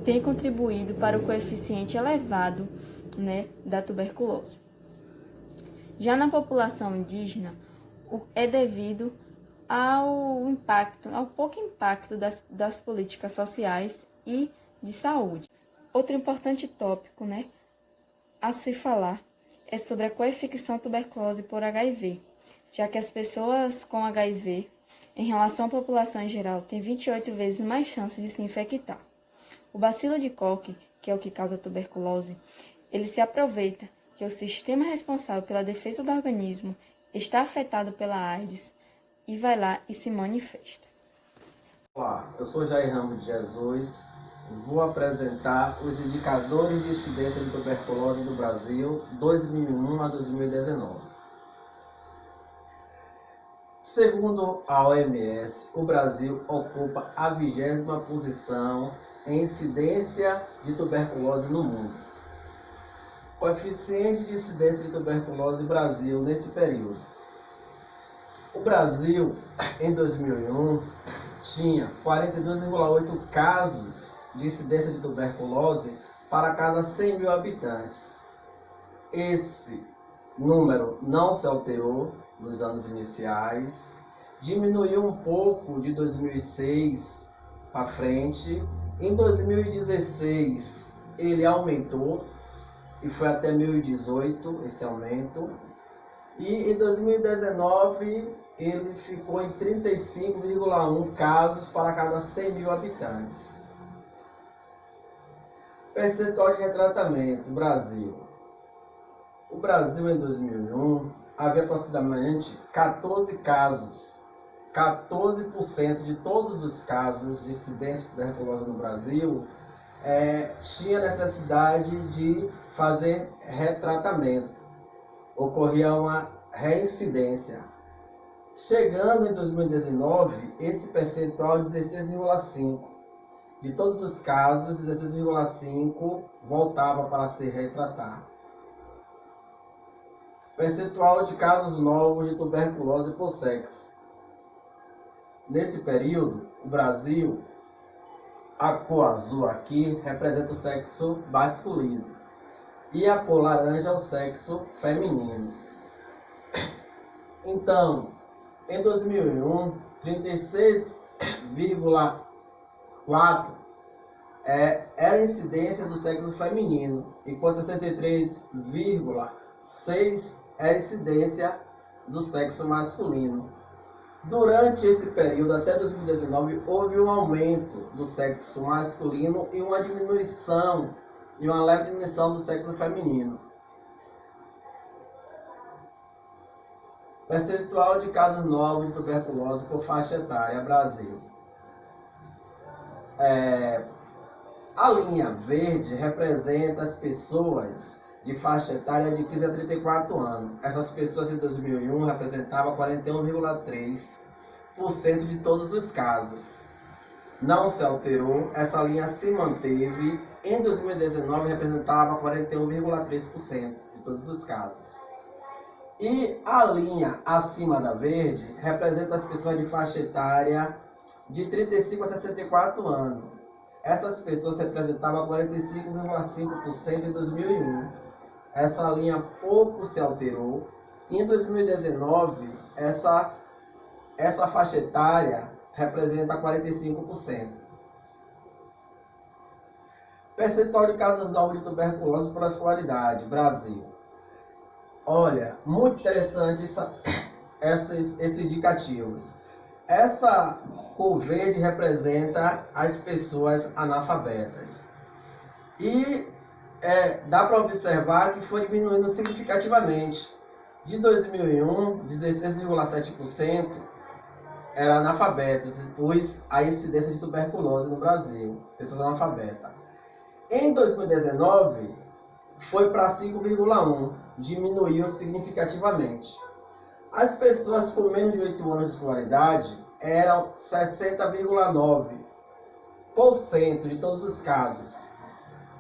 Speaker 17: têm contribuído para o coeficiente elevado da tuberculose. Já na população indígena, é devido ao pouco impacto das políticas sociais e de saúde. Outro importante tópico a se falar é sobre a coinfecção tuberculose por HIV, já que as pessoas com HIV, em relação à população em geral, têm 28 vezes mais chances de se infectar. O bacilo de Koch, que é o que causa a tuberculose, ele se aproveita que o sistema responsável pela defesa do organismo está afetado pela AIDS e vai lá e se manifesta.
Speaker 18: Olá, eu sou Jair Ramos de Jesus, vou apresentar os indicadores de incidência de tuberculose do Brasil 2001 a 2019. Segundo a OMS, o Brasil ocupa a 20ª posição em incidência de tuberculose no mundo. Coeficiente de incidência de tuberculose Brasil nesse período. O Brasil, em 2001, tinha 42,8 casos de incidência de tuberculose para cada 100 mil habitantes. Esse número não se alterou nos anos iniciais, diminuiu um pouco de 2006 para frente. Em 2016 ele aumentou e foi até 2018 esse aumento, e em 2019 ele ficou em 35,1 casos para cada 100 mil habitantes. Percentual de retratamento, Brasil. O Brasil em 2001 havia aproximadamente 14 casos. 14% de todos os casos de incidência de tuberculose no Brasil tinha necessidade de fazer retratamento. Ocorria uma reincidência. Chegando em 2019, esse percentual é 16,5%. De todos os casos, 16,5% voltava para se retratar. Percentual de casos novos de tuberculose por sexo. Nesse período, o Brasil, a cor azul aqui representa o sexo masculino e a cor laranja é o sexo feminino. Então, em 2001, 36,4% era a incidência do sexo feminino, enquanto 63,6% era a incidência do sexo masculino. Durante esse período, até 2019, houve um aumento do sexo masculino e uma diminuição, e uma leve diminuição do sexo feminino. Percentual de casos novos de tuberculose por faixa etária, Brasil. A linha verde representa as pessoas de faixa etária de 15 a 34 anos. Essas pessoas em 2001 representavam 41,3% de todos os casos. Não se alterou, essa linha se manteve. Em 2019 representava 41,3% de todos os casos. E a linha acima da verde representa as pessoas de faixa etária de 35 a 64 anos. Essas pessoas representavam 45,5% em 2001. Essa linha pouco se alterou. Em 2019, essa faixa etária representa 45%. Percentual de casos novos de tuberculose por escolaridade, Brasil. Olha, muito interessante esses indicativos. Essa cor verde representa as pessoas analfabetas. E dá para observar que foi diminuindo significativamente. De 2001, 16,7% eram analfabetos, pois a incidência de tuberculose no Brasil, pessoas analfabetas. Em 2019, foi para 5,1%, diminuiu significativamente. As pessoas com menos de 8 anos de escolaridade eram 60,9% de todos os casos.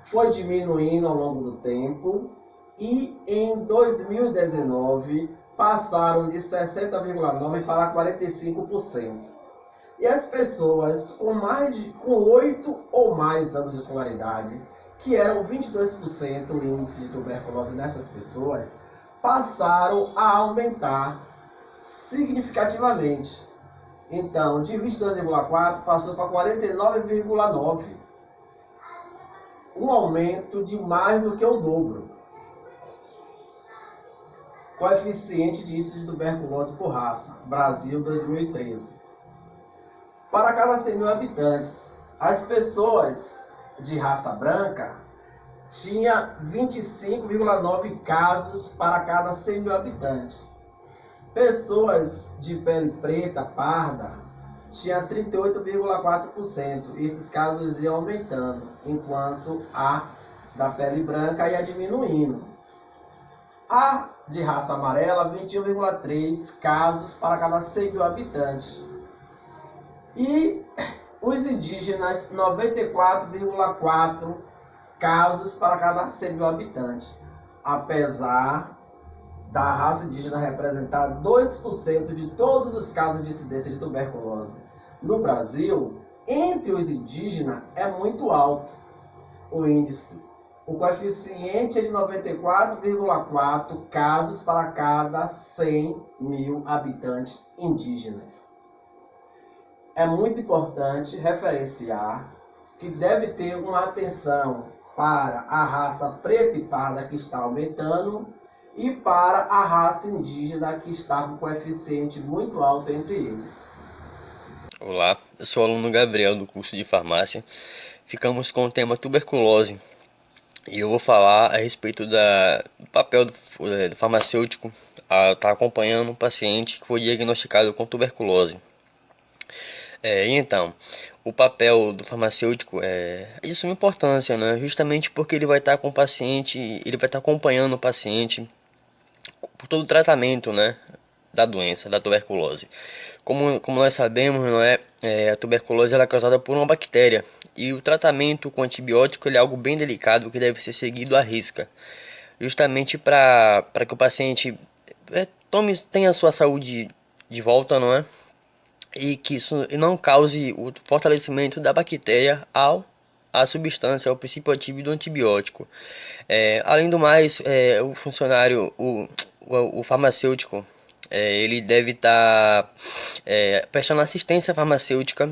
Speaker 18: Foi diminuindo ao longo do tempo e em 2019 passaram de 60,9% para 45%. E as pessoas com 8 ou mais anos de escolaridade, que eram 22% o índice de tuberculose nessas pessoas, passaram a aumentar significativamente. Então, de 22,4% passou para 49,9%. Um aumento de mais do que o dobro. Coeficiente de índice de tuberculose por raça, Brasil 2013. Para cada 100 mil habitantes, as pessoas de raça branca tinha 25,9 casos para cada 100 mil habitantes. Pessoas de pele preta, parda, tinha 38,4%. Esses casos iam aumentando, enquanto a da pele branca ia diminuindo. A de raça amarela, 21,3 casos para cada 100 mil habitantes. E os indígenas, 94,4 casos para cada 100 mil habitantes. Apesar da raça indígena representar 2% de todos os casos de incidência de tuberculose no Brasil, entre os indígenas é muito alto o índice. O coeficiente é de 94,4 casos para cada 100 mil habitantes indígenas. É muito importante referenciar que deve ter uma atenção para a raça preta e parda, que está aumentando, e para a raça indígena, que está com coeficiente muito alto entre eles.
Speaker 19: Olá, eu sou o aluno Gabriel do curso de farmácia. Ficamos com o tema tuberculose e eu vou falar a respeito do papel do farmacêutico a estar acompanhando um paciente que foi diagnosticado com tuberculose. Então, o papel do farmacêutico é de suma importância, né? Justamente porque ele vai estar com o paciente, ele vai estar acompanhando o paciente por todo o tratamento, né, da doença, da tuberculose. Como nós sabemos, não é, a tuberculose ela é causada por uma bactéria e o tratamento com antibiótico ele é algo bem delicado que deve ser seguido à risca, justamente para que o paciente tenha a sua saúde de volta, não é? E que isso não cause o fortalecimento da bactéria à substância, ao princípio ativo do antibiótico. Além do mais, o funcionário, o farmacêutico, ele deve estar prestando assistência farmacêutica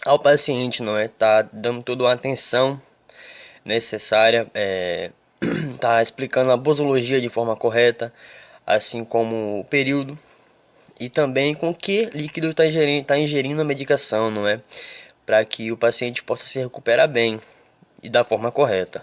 Speaker 19: ao paciente, não é? Tá dando toda a atenção necessária, tá explicando a posologia de forma correta, assim como o período e também com que líquido está ingerindo a medicação, não é? Para que o paciente possa se recuperar bem e da forma correta.